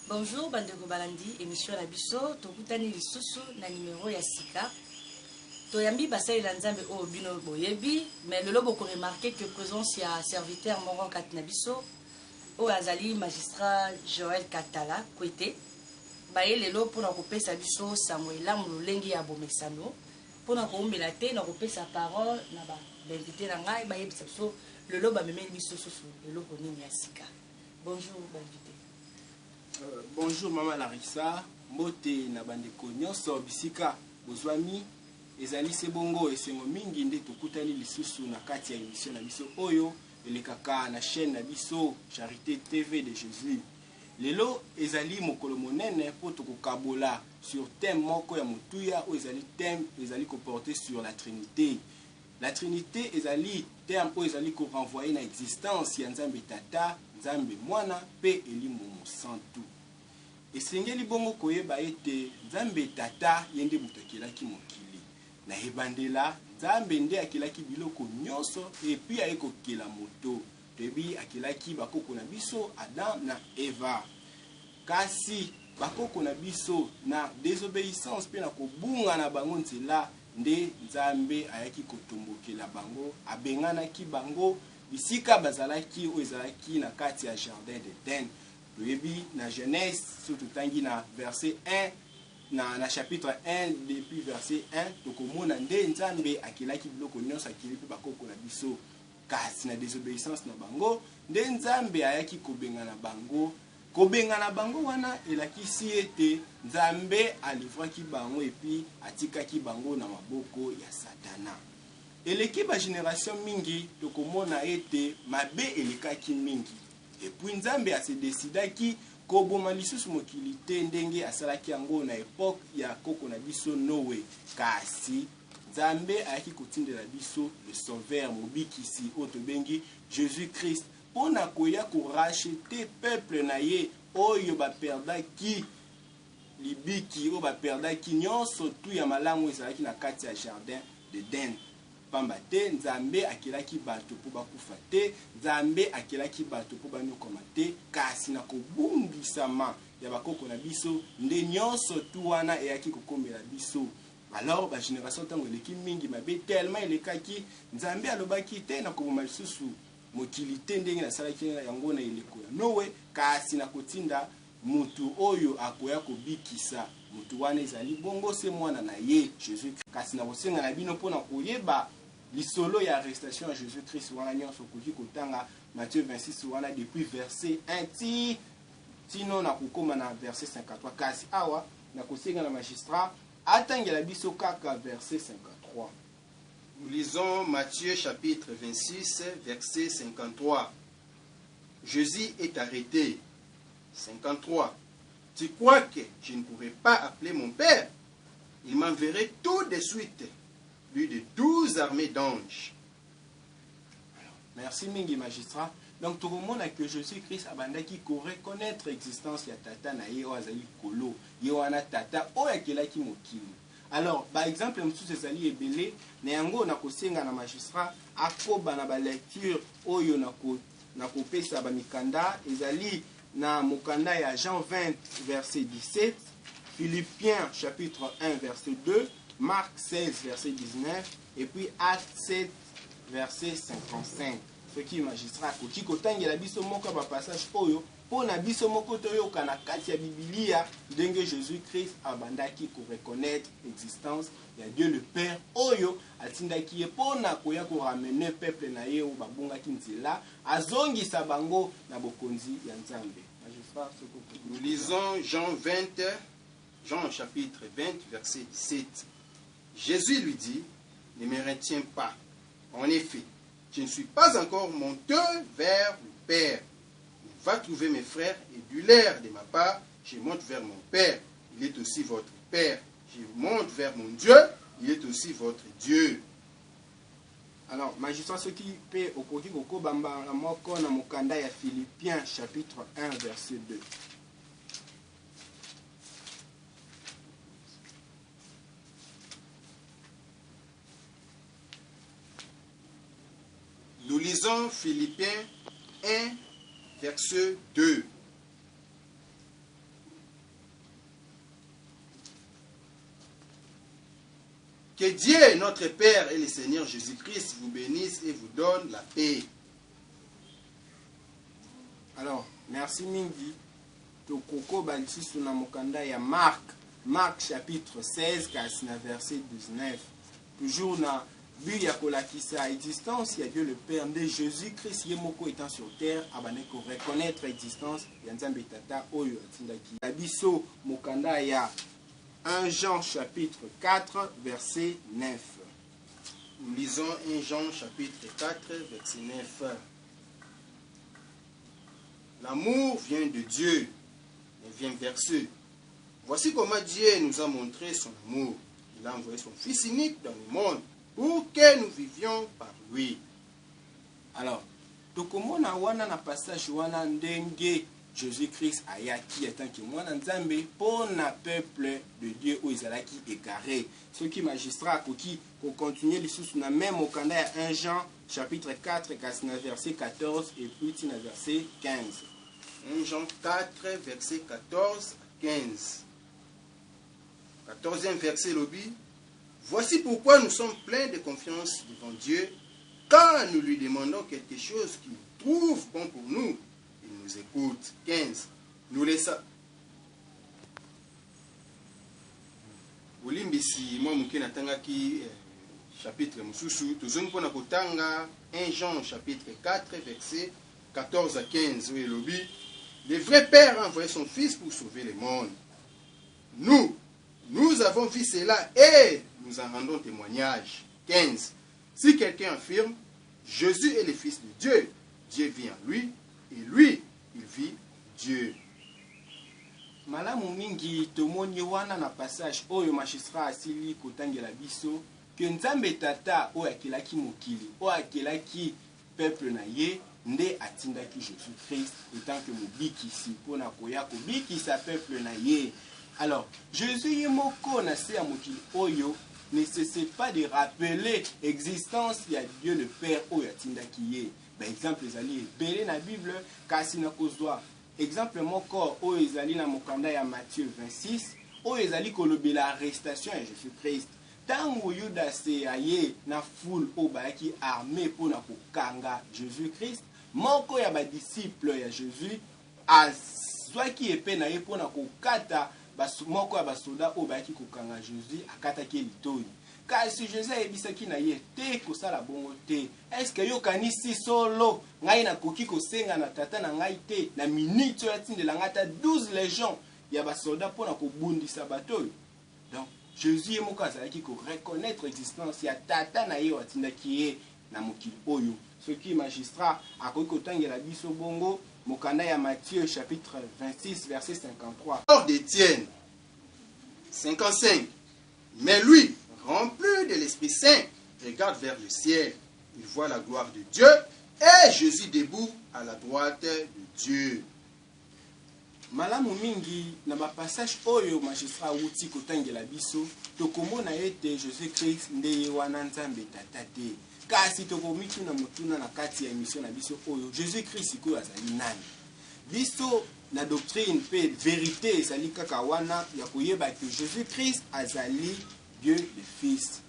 Bonjour, Bandeko Balandi, émission na biso, tokutani lisusu na numéro ya sika. Toyambi basali la nzambe o bino boyebi, mais lelo boko remarquer que présence ya serviteur moko kati na biso, o azali magistrat Joël Katala Kwete. Baye lelo pona kopesa biso Samuela Mululengi ya bomesano, pona koombela te na kopesa parole na ba l'invité na ngai baye biso lelo ba memeli biso susu lelo konini ya sika. Bonjour, l'invité. Bonjour Maman Larissa, mbote na bandeko nyonso bisika bozwami ezali se bongo esengo mingi nde tokutani lisusu na kati ya émission na biso oyo elekaka na chaîne na biso Charité TV de Jésus. Lelo ezali mokolo monene po tokokabola sur thème moko ya motuya o ezali thème ezali ko porter sur la Trinité. La Trinité ezali terme po ezali ko renvoyer na existence ya Nzambe Tata, Nzambe Mwana pe Elimo Santu. Esengeli bongo koyeba ete Nzambe Tata yende mutu akelaki mokili. Na ebandela Nzambe nde akelaki biloko nyonso epi ayekokela moto. Tebi akelaki bakoko na biso Adam na Eva. Kasi bakoko na biso na désobéissance pe na kobunga na bango nzela nde Nzambe ayaki kotombokela bango, abenganaki bango bisika bazalaki o ezalaki na kati ya jardin d'Eden. Loyebi na Genèse surtout tangi na verset 1 na chapitre 1 depuis verset 1 tokomona nde Nzambe akelaki biloko nyonso akeli pe bakoko na biso. Kasi na désobéissance na bango nde Nzambe ayaki kobengana bango. Kobengana bango wana elakisi ete Nzambe alivraki bango epi atikaki bango na maboko ya Satana. Eleki ba génération mingi tokomona ete mabe elekaki mingi. Epuis Nzambe a se décidaki koboma lisusu mokili te ndenge asalaki yango na époque ya koko na biso Noé. Kasi Nzambe ayaki kotindela biso le sauveur mobikisi oyo tobengi Jésus-Christ pona koya ko racheter peuple na ye oyo baperdaki libiki oyo baperdaki nyonso tu ya malamu ezalaki na kati ya jardin d'Eden. Pamba te Nzambe akelaki bato po bakufa te, Nzambe akelaki bato po banyokoma te, kasi na kobungisama ya bakoko na biso nde nyonso tu wana eyaki kokombela biso. Alors ba génération tango eleki mingi mabe tellement elekaki Nzambe alobaki te na koboma lisusu mokili te ndenge nasalaki yango na eleko ya Noé, kasi na kotinda mutu oyo akoya kobikisa mutu wana ezali bongo se mwana na ye Jésus. Kasi na kosenga na bino mpona koyeba lisolo ya arrestation ya Jésus Christ wana nyonso koki kotanga Matthieu 26 wana depuis verset 1 tino na kokoma na verset 53. Kasi awa na kosenga na magistrat atangela biso kaka verset 53. Nous lisons Matthieu chapitre 26 verset 53. Jésus est arrêté. 53. Tu crois que je ne pourrai pas appeler mon Père? Il m'enverrait tout de suite plus de 12 armées d'anges. Merci mingi magistrat. Donc tout le monde a que Jésus-Christ abandaki ko reconnaître l'existence ya tata na ye o azali kolo. Ye wana tata o yakelaki mokili. Alors par exemple msusu ezali ebele na yango na kosenga na magistrat akoba na ba lecture oyo na kopesa ba mikanda ezali na mokanda ya Jean 20 verset 17, Philippiens chapitre 1 verset 2, Marc 16 verset 19 et puis Acte 7 verset 55. Ce qui magistrat koki kotangela biso moko ba passage oyo pona biso moko toyoka na kati ya Biblia ndenge Jésus-Christ abandaki ko reconnaître l'existence ya Dieu le Père oyo atindaki ye pona koya ko ramener peuple na ye o babungaki nzela azongisa bango na bokonzi ya Nzambe. Magistrat Nous lisons Jean chapitre 20 verset 17. Jésus lui dit: ne me retiens pas. En effet, je ne suis pas encore monté vers le Père. Va trouver mes frères et du l'air de ma part, je monte vers mon Père, il est aussi votre Père. Je monte vers mon Dieu, il est aussi votre Dieu. Alors, magistrat, ce qui peut okoki koko bamba la moko na mokanda ya Philippiens chapitre 1 verset 2. Nous lisons Philippiens 1 verset 2. Que Dieu, notre Père et le Seigneur Jésus-Christ vous bénisse et vous donne la paix. Alors, merci Mingi. Tokoko Balisusu na mokanda ya Marc. Marc chapitre 16, kasina verset 19. Toujours na but ya kolakisa existence ya Dieu le Père de Jésus-Christ yemoko étant sur terre abaneko reconnaître existence ya Nzambe tata oyo atindaki. Abiso mokanda ya 1 Jean chapitre 4 verset 9. Nous lisons 1 Jean chapitre 4 verset 9. L'amour vient de Dieu, mais vient vers ceux. Voici comment Dieu nous a montré son amour. Il a envoyé son Fils unique dans le monde pour que nous vivions par lui. Alors, tokomona wana na passage wana ndenge Jésus-Christ ayaki atanki mwana Nzambe pour na peuple de Dieu où ezalaki égaré. Ce qui magistrat koki ko continuer lisusu na même okanda ya 1 Jean chapitre 4 kasina verset 14 et puis na verset 15. 1 Jean 4 verset 14 à 15. 14e verset lobby. Voici pourquoi nous sommes pleins de confiance devant Dieu. Quand nous lui demandons quelque chose qu'il trouve bon pour nous, il nous écoute. 15. Nous laissons. Olimbisi moi muke natangaki chapitre mususu tozongi pona kotanga 1 Jean chapitre 4 verset 14 à 15 où lobby. Le vrai Père a envoyé son Fils pour sauver le monde. Nous avons vu cela et nous en rendons témoignage. 15. Si quelqu'un affirme, Jésus est le Fils de Dieu, Dieu vit en lui, et lui, il vit en Dieu. Malamu mingi tomoni wana na passage oyo magistrat asili kotangela biso que Nzambe tata oyo akelaki mokili oyo akelaki peuple na ye nde atindaki Jésus-Christ étant que mobikisi pona koya kobikisa peuple na ye. Alors, Jésus yemoko na se ya mokili oyo ne cesse pas de rappeler l'existence de Dieu le Père oyo atindaki ye. Par exemple, ezali ebele na Bible kasi na kozwa exemple moko oyo ezali na mokanda ya Matthieu 26 oyo ezali kolobela arrestation ya Jésus-Christ. Tango Yuda se aye na foule oyo bayaki armé pona kokanga Jésus-Christ, moko ya badisciple ya Jésus azwaki epée na ye pona kokata moko ya basoda oyo bayaki kokanga Jésus akataki litoyi. Kasi Jésus ayebisaki na ye te kosala bongo te. Eske yokanisi solo ngai nakoki kosenga na tata na ngai te na minute oyo atindela ngai ata 12 légions ya basoda mpona kobundisa bato oyo. Donc Jésus ye moko azalaki koreconnaître l'existence ya tata na ye oyo atindaki ye na mokili oyo. Soki magistrat akoki kotangela biso bongo mokanda ya Matthieu chapitre 26 verset 53. Hors d'Étienne 55. Mais lui, rempli de l'Esprit Saint, regarde vers le ciel. Il voit la gloire de Dieu et Jésus debout à la droite de Dieu. Malamu mingi na ba passage oyo magistrat wuti kotangela biso tokomona ete Jésus-Christ nde ye wana Nzambe tata te. Kasi tokomiki na mutuna na kati ya émission na biso oyo Jésus-Christ ko azali nani. Biso na doctrine pe vérité ezali kaka wana ya koyeba que Jésus-Christ azali Dieu le Fils.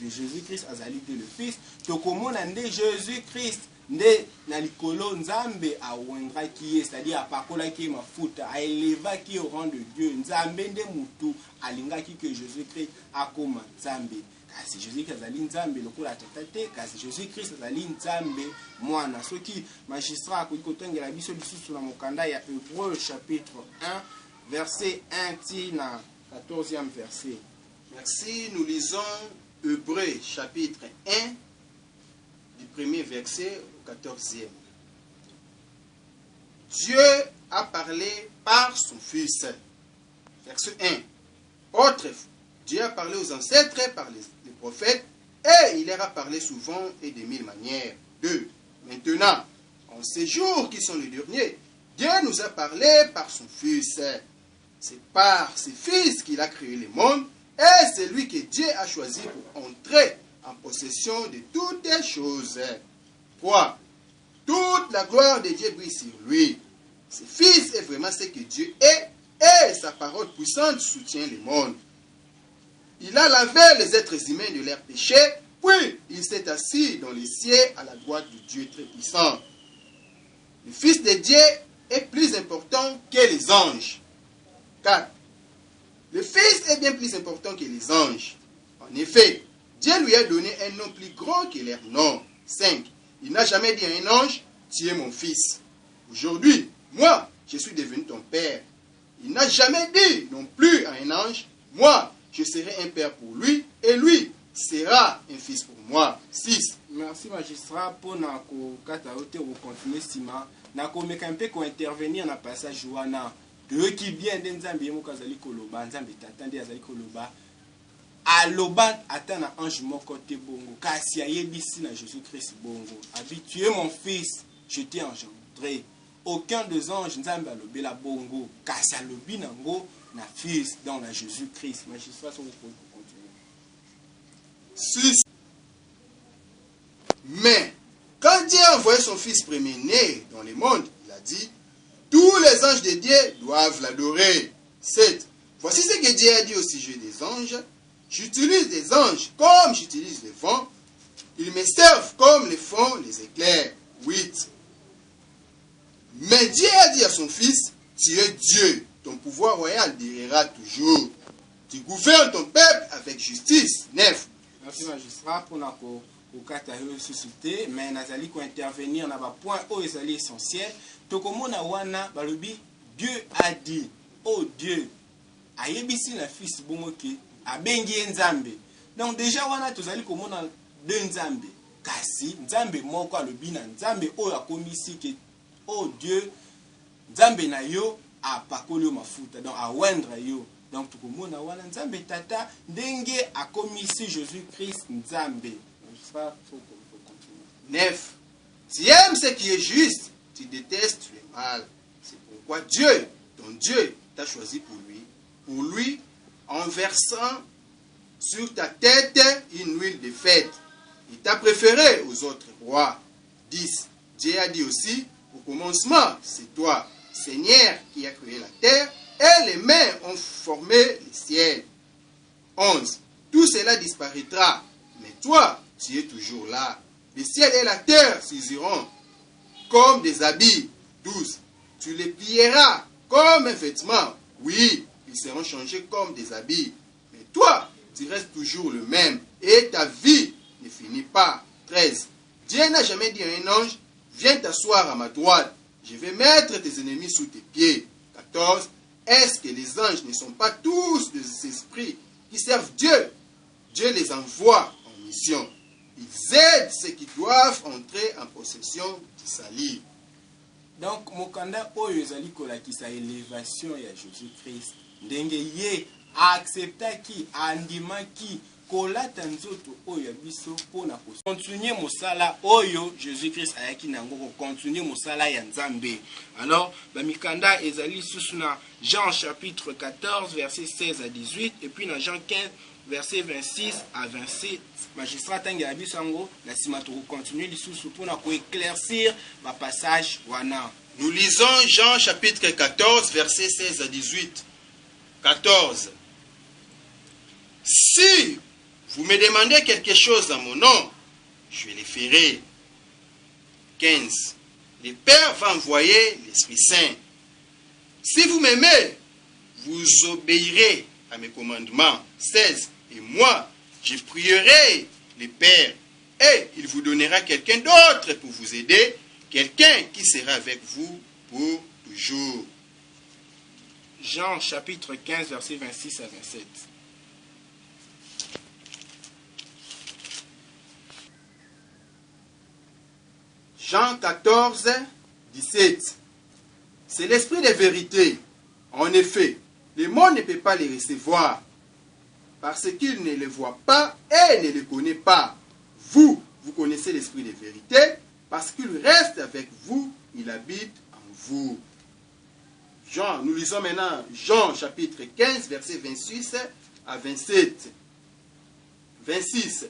De Jésus-Christ azali Dieu le Fils. Tokomona nde Jésus-Christ nde na likolo Nzambe awendraki ye, c'est-à-dire apakolaki mafuta, aelevaki au rang de Dieu. Nzambe nde mutu alingaki que Jésus-Christ akoma Nzambe. Kasi Jésus-Christ azali Nzambe lokola tata te, kasi Jésus-Christ azali Nzambe mwana. Soki magistrat akoki kotangela biso lisusu na mokanda ya Hébreux chapitre 1 verset 1 ti na 14e verset. Merci, nous lisons Hébreux chapitre 1 du premier verset au 14e. Dieu a parlé par son Fils. Verset 1. Autrefois, Dieu a parlé aux ancêtres par les prophètes et il leur a parlé souvent et de mille manières. 2. Maintenant, en ces jours qui sont les derniers, Dieu nous a parlé par son Fils. C'est par ce Fils qu'il a créé le monde et c'est lui que Dieu a choisi pour entrer en possession de toutes les choses. 3. Toute la gloire de Dieu brille sur lui. Ce Fils est vraiment ce que Dieu est et sa parole puissante soutient le monde. il a lavé les êtres humains de leurs péchés, puis il s'est assis dans les cieux à la droite du Dieu très puissant. Le Fils de Dieu est plus important que les anges. 4. Le Fils est bien plus important que les anges. En effet, Dieu lui a donné un nom plus grand que leur nom. 5. Il n'a jamais dit à un ange, tu es mon fils. Aujourd'hui, moi, je suis devenu ton père. Il n'a jamais dit non plus à un ange, moi, je serai un père pour lui, et lui sera un fils pour moi. 6. Merci magistrat pour na ko kata ote ou continuer sima na ko meka un peu ko intervenir na passage wana de qui bien de nzambe yemo kazali koloba nzambe tatande azali koloba aloba atana ange moko te bongo kasi ayebisi na Jésus Christ bongo habitué mon fils je t'ai engendré aucun des anges nzambe alobela bongo kasi alobi nango na fils dans la Jésus Christ magistrat so ko continuer. 6. Mais, quand Dieu a envoyé son Fils premier-né dans le monde, il a dit, tous les anges de Dieu doivent l'adorer. 7. Voici ce que Dieu a dit au sujet des anges. J'utilise des anges comme j'utilise le vent. Ils me servent comme le font les éclairs. 8. Mais Dieu a dit à son Fils, tu es Dieu, ton pouvoir royal durera toujours. Tu gouvernes ton peuple avec justice. 9. Merci magistrat pour na ko kata suscité mais nazali ko intervenir na ba point o ezali essentiel to komona wana balobi Dieu a dit oh Dieu ayebisi na fils bongo ke abengi nzambe donc déjà wana tozali komona de nzambe kasi nzambe moko alobi na nzambe oyo akomisi ke oh Dieu nzambe na yo apakoli yo mafuta donc awendre yo. Donc, tout le monde a nzambe tata ndenge a commis Jésus Christ nzambe. 9. Tu aimes ce qui est juste, tu détestes le mal. C'est pourquoi Dieu, ton Dieu, t'a choisi pour lui, en versant sur ta tête une huile de fête. Il t'a préféré aux autres rois. 10. Dieu a dit aussi, au commencement, c'est toi, Seigneur, qui a créé la terre, et les mains ont formé les ciels. 11. Tout cela disparaîtra, mais toi, tu es toujours là. Le ciel et la terre s'useront comme des habits. 12. Tu les plieras comme un vêtement. Oui, ils seront changés comme des habits. Mais toi, tu restes toujours le même, et ta vie ne finit pas. 13. Dieu n'a jamais dit à un ange, viens t'asseoir à ma droite, je vais mettre tes ennemis sous tes pieds. 14. Est-ce que les anges ne sont pas tous des esprits qui servent Dieu? Dieu les envoie en mission. Ils aident ceux qui doivent entrer en possession du salut. Donc, mokanda oyo ezali kolakisa élévation ya Jésus-Christ. Ndenge ye acceptaki, andimaki, kolata nzoto oyo biso pona ko continuer mosala oyo Jésus-Christ ayaki nango ko continuer mosala ya Nzambe. Alors bamikanda ezali susuna Jean chapitre 14 verset 16 à 18 et puis dans Jean 15 verset 26 à 27. Magistrat tangi ya biso ngo na sima to continuer lisusu pona ko éclaircir ba passage wana. Nous lisons Jean chapitre 14 verset 16 à 18. 14. Si vous me demandez quelque chose en mon nom, je le ferai. 15. Le Père va envoyer l'Esprit Saint. Si vous m'aimez, vous obéirez à mes commandements. 16. Et moi, je prierai le Père, et il vous donnera quelqu'un d'autre pour vous aider, quelqu'un qui sera avec vous pour toujours. Jean chapitre 15 verset 26 à 27. Jean 14, 17. C'est l'esprit de vérité. En effet, le monde ne peut pas les recevoir parce qu'il ne les voit pas et ne les connaît pas. Vous, vous connaissez l'esprit de vérité parce qu'il reste avec vous, il habite en vous. Jean, nous lisons maintenant Jean chapitre 15, verset 26 à 27. 26.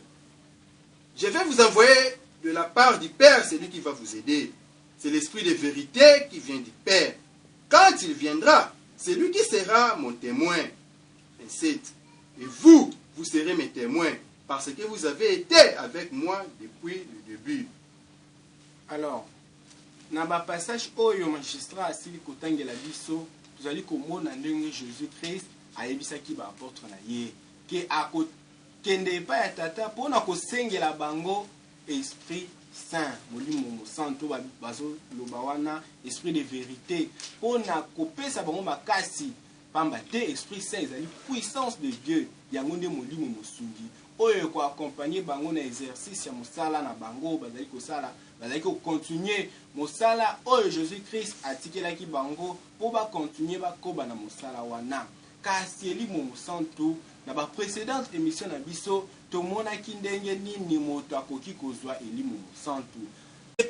Je vais vous envoyer de la part du Père, celui qui va vous aider. C'est l'esprit de vérité qui vient du Père. Quand il viendra, c'est lui qui sera mon témoin. 27. Et vous, vous serez mes témoins, parce que vous avez été avec moi depuis le début. Alors, dans le passage où le magistrat a dit que biso, vous allez comprendre Jésus-Christ a ebisaki ba apôtre na ye que a kende pa ya tata pona ko sengela bango esprit saint molimo santo bazo loba wana esprit de vérité pona ko pesa bango makasi pamba te esprit saint ezali puissance de Dieu yango nde molimo mosungi oyo ko accompagner bango na exercice ya mosala na bango bazali ko sala bazali ko continuer mosala oyo Jésus-Christ atikelaki bango po ba continuer ba koba na mosala wana kasi elimo santo na ba précédente émission na biso tomona ki ndenge nini moto akoki kozwa elimo santo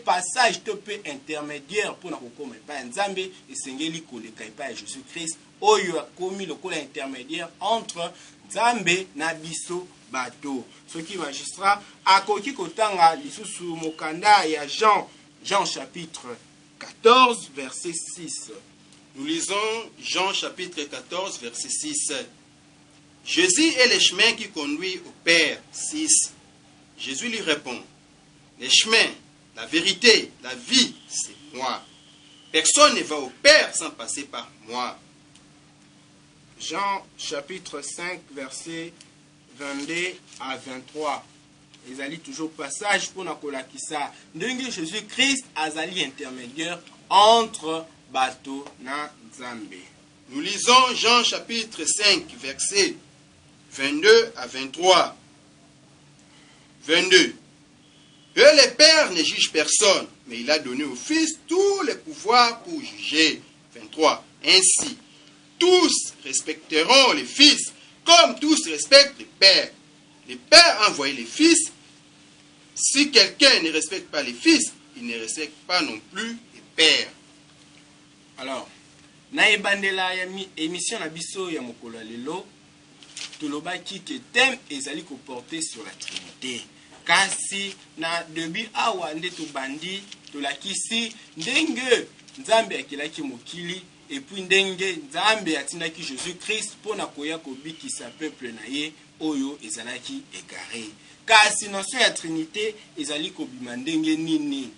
passage to pe intermédiaire pour na kokoma pa nzambe esengeli koleka pa ya Jésus-Christ oyo akomi lokola intermédiaire entre nzambe na biso bato soki magistrat akoki kotanga lisusu mokanda ya Jean chapitre 14 verset 6. Nous lisons Jean chapitre 14 verset 6. Jésus est le chemin qui conduit au Père. 6. Jésus lui répond, les chemins, la vérité, la vie, c'est moi. Personne ne va au Père sans passer par moi. Jean chapitre 5 verset 22 à 23. Ezali toujours passage pour nakolakisa ndenge Jésus-Christ azali intermédiaire entre bato na Nzambe. Nous lisons Jean chapitre 5 verset 22 à 23. 22. Que le Père ne juge personne, mais il a donné au Fils tous les pouvoirs pour juger. 23. Ainsi, tous respecteront le Fils, comme tous respectent le Père. Le Père a envoyé le Fils. Si quelqu'un ne respecte pas le Fils, il ne respecte pas non plus le Père. Alors, na ebandela ya émission na biso ya mokolo lelo, tolobaki que thème ezali ko porter sur la Trinité. Kasi na début awa nde tobandi tolakisi ndenge Nzambe akilaki mokili et puis ndenge Nzambe atindaki Jésus-Christ pona koya kobikisa peuple na ye oyo ezalaki égaré. Kasi notion ya Trinité ezali kobima ndenge nini?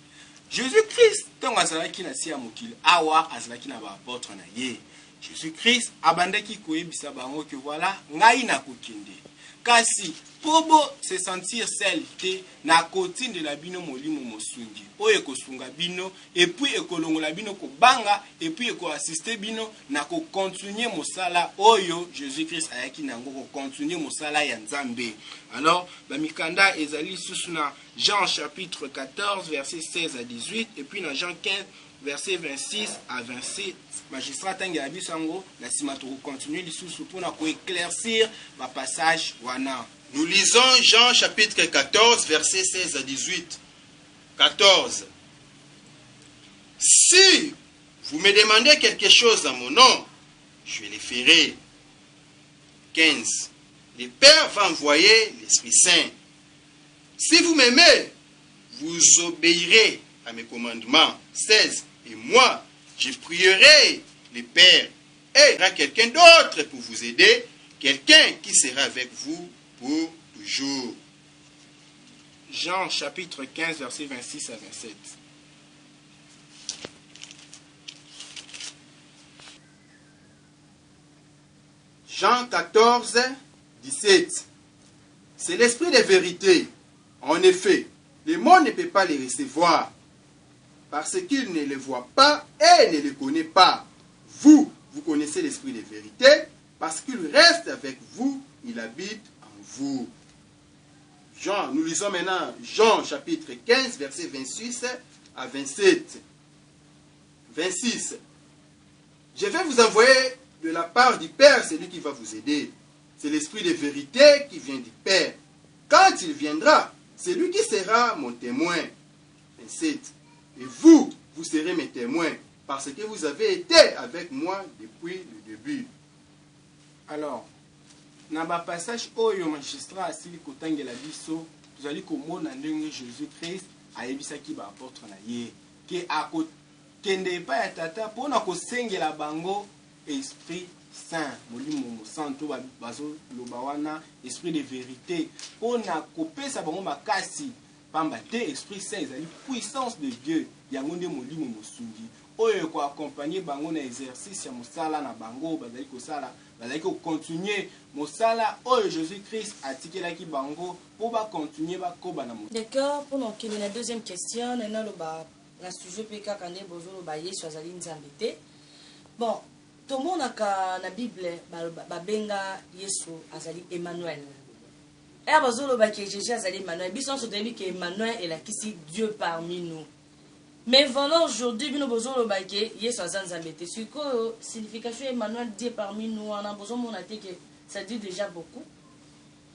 Jésus-Christ tonga azalaki na si ya mokili awa azalaki na ba apôtre na ye. Jésus-Christ abandaki koyebisa bango que voilà ngai na kokende. Kasi pobo se sentir seul te na kotinde la bino molimo mosungi oyo kosunga bino et puis ekolongola bino ko banga et puis eko assister bino na ko continuer mosala oyo Jésus-Christ ayaki nango ko continuer mosala ya Nzambe. Alors ba mikanda ezali susu na Jean chapitre 14 verset 16 à 18 et puis na Jean 15 verset 26 à 27. Magistrat tangi ya bisango na sima to continuer lisusu pour na ko éclaircir ba passage wana. Nous lisons Jean chapitre 14 verset 16 à 18. 14. Si vous me demandez quelque chose en mon nom, je le ferai. 15. Le Père va envoyer l'Esprit Saint. Si vous m'aimez, vous obéirez à mes commandements. 16. Et moi, je prierai le Père et il y aura quelqu'un d'autre pour vous aider, quelqu'un qui sera avec vous pour toujours. Jean chapitre 15 verset 26 à 27. Jean 14, 17. C'est l'esprit de vérité. En effet, le monde ne peut pas les recevoir parce qu'il ne les voit pas et ne les connaît pas. Vous, vous connaissez l'esprit de vérité parce qu'il reste avec vous, il habite en vous. Jean, nous lisons maintenant Jean chapitre 15, verset 26 à 27. 26. Je vais vous envoyer de la part du Père, celui qui va vous aider. C'est l'esprit de vérité qui vient du Père. Quand il viendra, c'est lui qui sera mon témoin. 27. Et vous, vous serez mes témoins, parce que vous avez été avec moi depuis le début. Alors, na ba passage oyo magistrat asili kotangela biso, tozali komona ndenge Jésus-Christ ayebisaki ba apôtre na ye, ke akokende pa ya tata pona kosengela bango esprit saint molimo mosanto bazoloba wana esprit de vérité mpona kopesa bango makasi pamba te esprit saint ezali puissance de Dieu yango nde molimo mosungi oyo ekoaccompagne bango na exercice ya mosala na bango bazali kosala bazali kocontinue mosala oyo Jésus Christ atikelaki bango mpo bacontinue bakoba na mosala. D'accord, pour donc la deuxième question na loba na sujet pe kaka nde bozoloba Yesu azali nzambe te. Bon, tomonaka na Bible babenga Yesu azali Emmanuel. Et bazoloba que Jésus azali Emmanuel. Biso so toyebi que Emmanuel est la kisi Dieu parmi nous. Mais voilà aujourd'hui bino bozoloba que Yesu azali nzambe te. Siko signification Emmanuel Dieu parmi nous on a besoin mon que ça dit déjà beaucoup.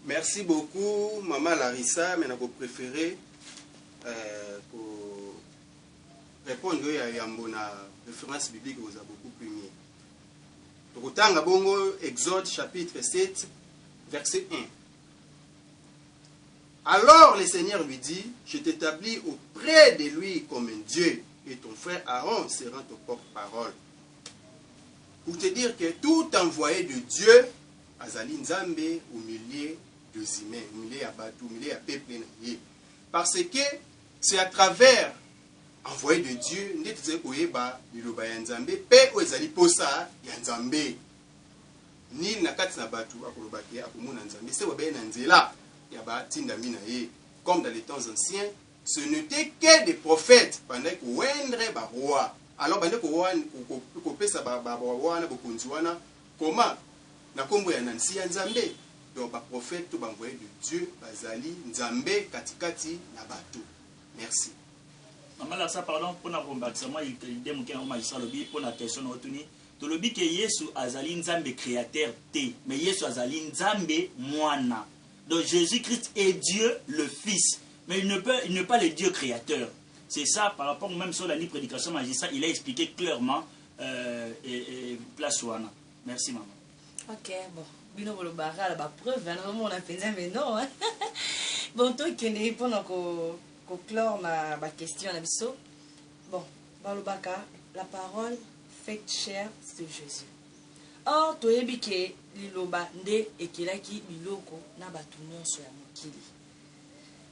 Merci beaucoup Maman Larissa, mais vous préférez pour répondre à la référence biblique vous a beaucoup plus mis. Tokotanga bongo Exode chapitre 7 verset 1. Alors le Seigneur lui dit, je t'établis auprès de lui comme un Dieu, et ton frère Aaron sera ton porte-parole. Pour te dire que tout envoyé de Dieu, azali nzambe au milieu des humains, au milieu à bateau, au milieu à peuple. Parce que c'est à travers envoyé de Dieu, nous disons oyeba liloba ya nzambe, pe oyezali posa ya nzambe. Ni nakati na bateau akoloba ke akomona nzambe, c'est wabe na nzela. Comme dans les temps anciens, ce n'était que des prophètes pendant que wendre ba roi. Alors pendant que ko pesa ba roi na bokonziwana comment na kombo ya nansi ya nzambe. Donc ba prophète to ba envoyé de Dieu bazali nzambe katikati na bato. Merci. Maman là ça pardon pour na combattre moi il dem ke ma isa lobi pour na question na otuni. To lobi ke Yesu azali nzambe créateur te, mais Yesu azali nzambe mwana. Donc Jésus-Christ est Dieu, le Fils. Mais il n'est pas le Dieu créateur. C'est ça, par rapport même sur la libre prédication magistrat, il a expliqué clairement place Ouana. Merci maman. Ok, bon. Bino le barra la preuve, on a fait ça, mais non. Bon, toi qui ne pendant qu'on clore ma question, bon, Balobaka, la parole faite chair de Jésus. Or, toyebi ke liloba nde ekelaki biloko na batu nyonso ya mokili.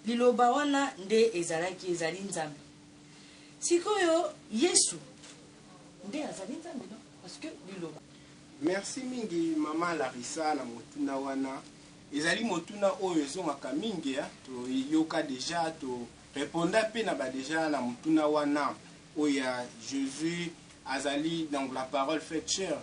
Liloba wana nde ezalaki ezali nzambe. Sikoyo Yesu nde azali nzambe non? Parce que liloba. Merci mingi Maman Larissa na motuna wana. Ezali motuna oyo ezongaka mingi ya to yoka déjà to répondre pe na ba déjà na motuna wana oya Jésus azali dans la parole faite chair.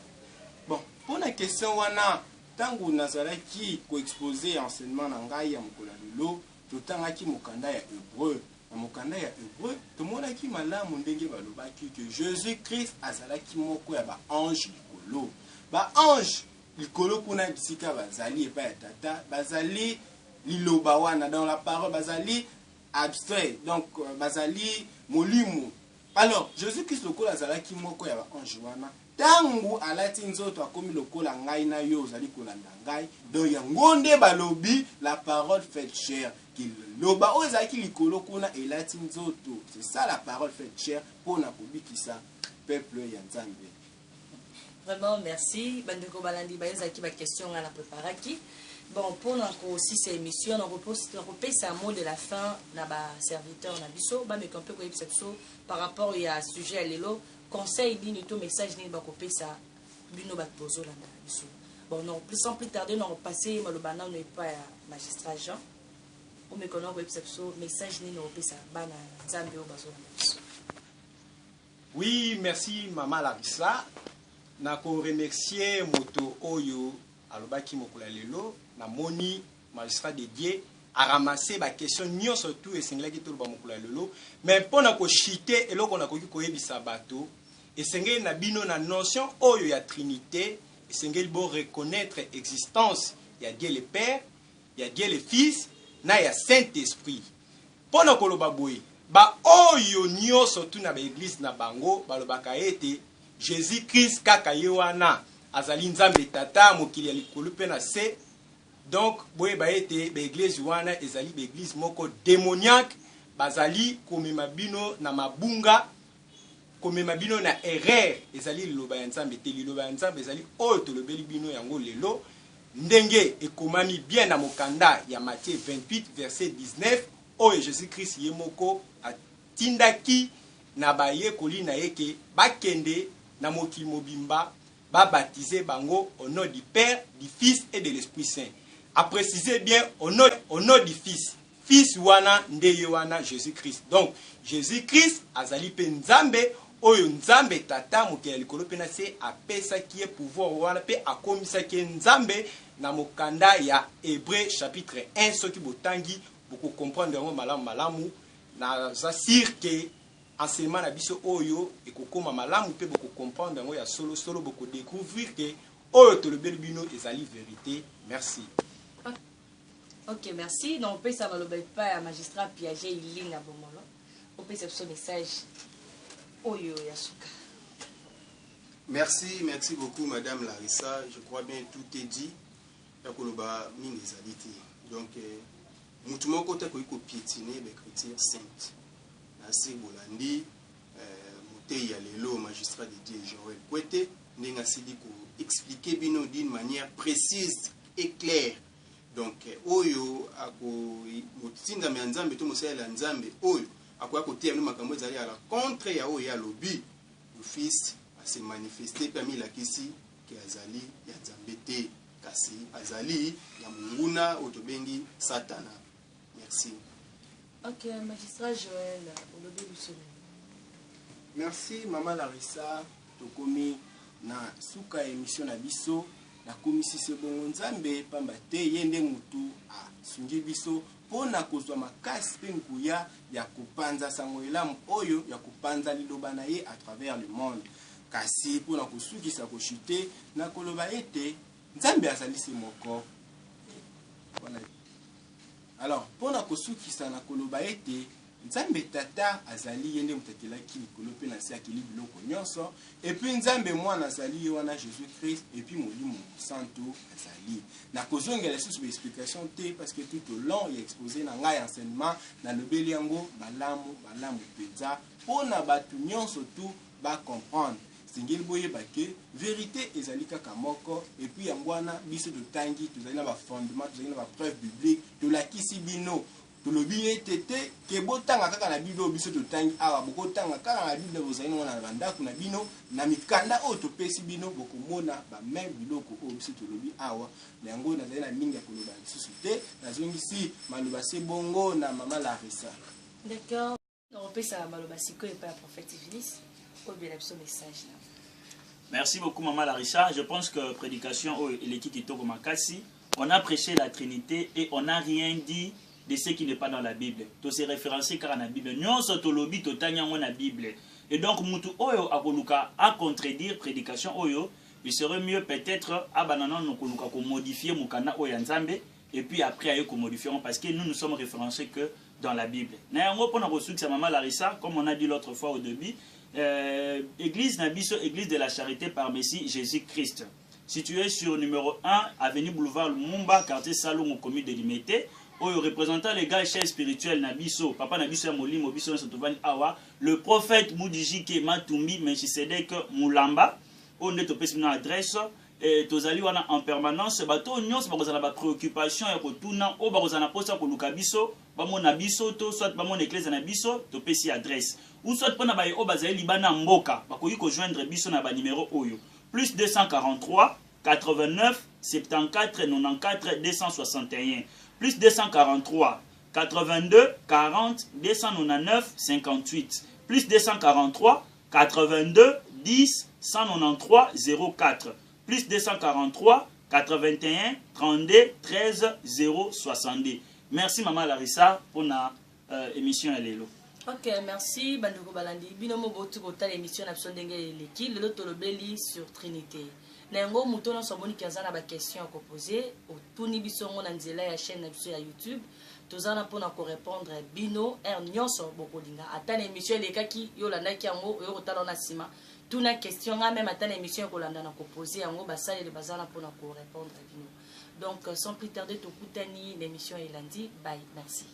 Bon, pour la question wana tangu nazalaki ko exposer enseignement na ngai ya mokolo lelo totangaki mokanda ya hébreu na mokanda ya hébreu tomonaki malamu ndenge balobaki que Jésus Christ azalaki moko ya ba ange likolo ba ange likolo kuna bisika bazali epa ya tata bazali liloba wana dans la parole bazali abstrait donc bazali molimo. Alors Jésus Christ lokola azalaki moko ya ba ange wana tangu alati nzoto akomi lokola ngai na yo ozali kolanda ngai donc yango nde balobi la parole faite chair qu'il loba oyo ezalaki likolo kuna elati nzoto. C'est ça la parole faite chair mpona kobikisa peuple ya nzambe. Vraiment merci bandeko balandi bayezaki ba question à la préparaki. Bon pour aussi ces émissions on repose un mot de la fin na ba serviteur na biso ba me kampe ko episo par rapport à sujet à lelo conseil ni tout message ni ba kopé ça bino ba pozo la biso. Bon non plus sans plus tarder on passer malobana n'est pas magistrat Jean ou me connait ko episo message ni no pesa bana nzambe o bazo la biso. Oui, merci Maman Larissa. Na ko remercier moto oyo alobaki mokula lelo na moni magistrat de Dieu a ramassé ba question nyo surtout esengeli to ba mokula lelo mais pona ko chiter eloko na koki koyebisa bato esengeli na bino na notion oyo ya trinité esengeli bo reconnaître existence ya Dieu le Père ya Dieu le Fils na ya Saint-Esprit pona ko loba boye ba oyo nyo surtout na ba église na bango balobaka ete Jésus-Christ kaka ye wana azali nzambe tata mokili ya likolo pe na se. Donc boye ba ete ba église wana ezali ba église moko démoniaque bazali komema bino na mabunga komema bino na erreur ezali liloba ya nzambe te liloba ya nzambe ezali oyo tolobeli bino yango lelo ndenge ekomami bien na mokanda ya Matthieu 28 verset 19 oyo Jésus Christ ye moko atindaki na bayekoli na yeke bakende na mokili mobimba baptiser bango au nom du Père, du Fils et de l'Esprit Saint. A préciser bien au nom du Fils. Fils wana ndeye wana Jésus-Christ. Donc Jésus-Christ azali pe nzambe oyo nzambe tata mokili likolo pe na se apesaki ye pouvoir wana pe akomisaki nzambe na mokanda ya Hébreu chapitre 1 soki botangi boko comprendre yango malamu na zasir que enseignement na biso oyo ekokoma malamu pe boko comprendre yango ya solo boko découvrir que oyo tolobeli bino ezali vérité. Merci. Ok, merci. Donc on peut savoir le pas magistrat Piaget il ligne à Bomolo. On peut savoir ce message oyo yasuka. Merci beaucoup Madame Larissa. Je crois bien tout est dit. Yakoloba mingi ezaliti. Donc mutu moko te ko piétiner l'écriture sainte. Assez bolandi moté ya lelo magistrat de Dieu Joël Kwete ndinga sidi ko expliquer bino d'une manière précise et claire. Donc oyo ako motinda me nzambe to mosala nzambe oyo ako akotia no makambo ezali ala contre ya oyo ya lobi le fils a se manifester parmi la kisi ki azali ya nzambe te kasi azali ya munguna otobengi satana. Merci. Ok, magistrat Joël, olobi lusolo. Merci Maman Larissa, tokomi na suka émission na biso na komisi se bongo nzambe pamba te yende mutu a sungi biso pona kozwa makasi pe nkuya ya kupanza sango elamu oyo ya kupanza liloba na ye à travers le monde kasi pona kosukisa koshite na koloba ete nzambe azali se moko. Alors, pona kosukisa na koloba ete nzambe tata azali yende mutatelaki likolo pe na se akili biloko nyonso et puis nzambe mwana azali wana Jésus Christ et puis molimo santo azali na kozongela susu explication te parce que tout au long il exposé na ngai enseignement na lobeli yango malamu penza pona batu nyonso tu ba comprendre singeli boyeba ke vérité ezali kaka moko et puis yango wana biso totangi tozali na ba fondement tozali na ba preuve biblique tolakisi bino tolobi etete ke botanga kaka na bible biso totangi awa bokotanga kaka na bible bozali na bandako na bino na mikanda oyo topesi bino bokomona ba même biloko oyo biso tolobi awa na yango nazali na mingi ya koloba lisusu te nazongisi maloba se bongo na Maman Larissa. D'accord. On peut savoir maloba siko et pas prophète Phyllis au bien ce message là. Merci beaucoup Maman Larissa. Je pense que prédication au l'équipe Kitoko Makasi, on a prêché la Trinité et on n'a rien dit de ce qui n'est pas dans la Bible. Tout c'est référencé car dans la Bible. Nous sommes tolobi totanya dans la Bible. Et donc mutu oyo akoluka à contredire prédication oyo, il serait mieux peut-être à banana nous koluka ko modifier mukana oyo nzambe et puis après ayo ko modifier parce que nous sommes référencés que dans la Bible. Na yango pona reçu que Maman Larissa comme on a dit l'autre fois au début, église Nabiso, église de la charité par Messie Jésus-Christ. Située sur numéro 1 avenue Boulevard Lumumba, quartier Salon, commune de Limité. Oyo représentant les gars chefs spirituels Nabiso, papa Nabiso Molimo Biso Sotovani Awa, le prophète Moudjiki Matumbi Melchisedek Moulamba, on est au pesina adresse et tozali wana en permanence bato nyos bakozana ba préoccupation ya kotuna o bakozana posa ko lukabiso ba mona biso to soit ba mona église na biso to pesi adresse ou soit pona ba o bazali libana mboka bakoyi ko joindre biso na ba numéro oyo plus 243 89 74 94 261 plus 243 82 40 299 58 plus 243 82 10 193 04 plus 243 81 32 13 062. Merci Maman Larissa pour la émission Alelo. Ok, merci Bandoko Balandi. Binomo botu kota l'émission Absondenge Leki, le Tolobeli sur Trinité. Nengo mutono somoni kianzana ba question à poser au tuni bisongo na nzela ya chaîne ya YouTube. Tozana pona ko répondre bino nyonso bokolinga. Ata l'émission lekaki yo landaki yango yo kotala na sima. Tuna question nga même ata l'émission ko landa na ko poser yango basale le bazana pona ko répondre bino. Donc sans plus tarder to kutani l'émission est lundi. Bye, merci.